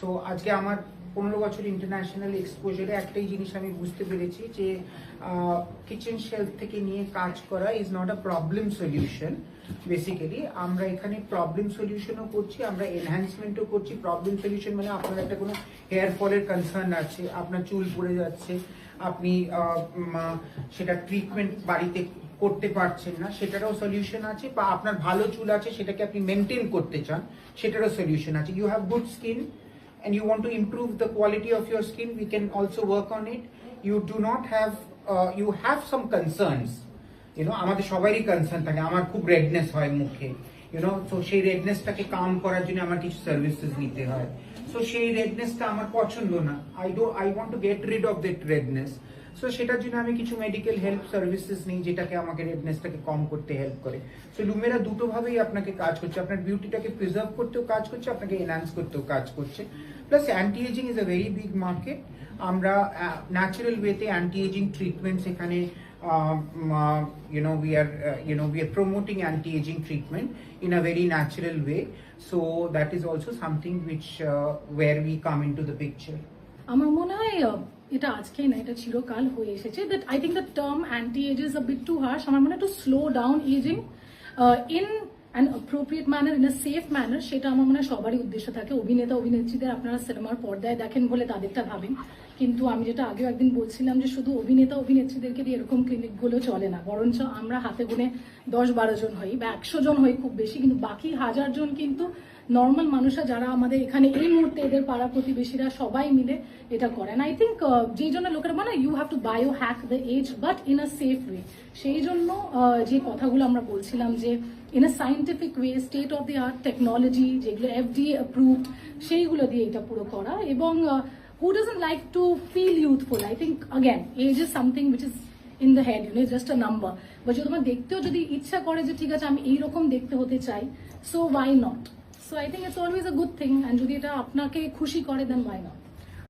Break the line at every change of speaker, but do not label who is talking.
So আজকে আমার 15 বছর ইন্টারন্যাশনাল এক্সপোজারে একটাই জিনিস আমি বুঝতে পেরেছি যে কিচেন শেলফ থেকে নিয়ে কাজ করা is not a problem solution. Basically আমরা এখানে প্রবলেম সলিউশনও করছি, আমরা এনহ্যান্সমেন্টও করছি। প্রবলেম সলিউশন মানে আপনার একটা কোনো হেয়ার ফলের কনসার্ন আছে, আপনার চুল পড়ে যাচ্ছে, আপনি সেটা ট্রিটমেন্ট বাড়িতে করতে পারছেন না, সেটারও সলিউশন আছে। বা আপনার ভালো চুল আছে, সেটাকে আপনি মেনটেন করতে চান, সেটারও সলিউশন আছে। You have good skin and you want to improve the quality of your skin, we can also work on it. You do not have you have some concerns, আমাদের সবারই কনসার্ন থাকে। আমার খুব redness হয় মুখে, তো সেই রেডনেসটাকে কাম করার জন্য আমার কিছু সার্ভিসেস নিতে হয়। সো সেই রেডনেসটা আমার পছন্দ না, I want to get rid of that redness. So সেটার জন্য আমি কিছু মেডিকেল হেল্প সার্ভিসেস নিই, যেটাকে আমাকে রেডনেসটাকে কম করতে হেল্প করে। সো লুমেরা দুটো ভাবেই আপনাকে কাজ করছে, আপনার বিউটিটাকে প্রিজার্ভ করতেও কাজ করছে, আপনাকে এনহ্যান্স করতেও কাজ করছে। Plus anti ageing is a very big market. আমরা ন্যাচারাল ওয়েতে অ্যান্টি এজিং ট্রিটমেন্টস এখানে we are promoting anti-aging treatment in a very natural way. So that is also something which where we come into the picture.
আমার মনে হয় এটা আজকে না, এটা চিরকাল হয়ে এসেছে that I think the term anti-age is a bit too harsh. আমার মনে হয় to slow down aging in an appropriate manner, in a safe manner, সেটা আমার মনে হয় সবারই উদ্দেশ্য থাকে। অভিনেতা অভিনেত্রীদের আপনারা সিনেমার পর্দায় দেখেন বলে তাদেরটা ভাবেন, কিন্তু আমি যেটা আগেও একদিন বলছিলাম যে শুধু অভিনেতা অভিনেত্রীদেরকে দিয়ে এরকম ক্লিনিকগুলো চলে না, বরঞ্চ আমরা হাতে গুনে 10-12 জন হই বা 100 জন হই খুব বেশি, কিন্তু বাকি 1000 জন কিন্তু নর্মাল মানুষরা যারা আমাদের এখানে এই মুহূর্তে এদের পাড়া প্রতিবেশীরা সবাই মিলে এটা করেন। আই থিঙ্ক যেই জন্য লোকেরা মানে you have to biohack the age but in a safe way. সেই জন্য যে কথাগুলো আমরা বলছিলাম যে in a scientific way, state of the art technology যেগুলো FDA অ্যাপ্রুভড, সেইগুলো দিয়ে এটা পুরো করা। এবং who doesn't like to feel youthful? I think again age is something which is in the head, just a number. But যদি তোমার দেখতেও যদি ইচ্ছা করে যে ঠিক আছে আমি এইরকম দেখতে হতে চাই, so why not? So I think it's always a good thing, and যদি এটা আপনাকে খুশি করে then why not?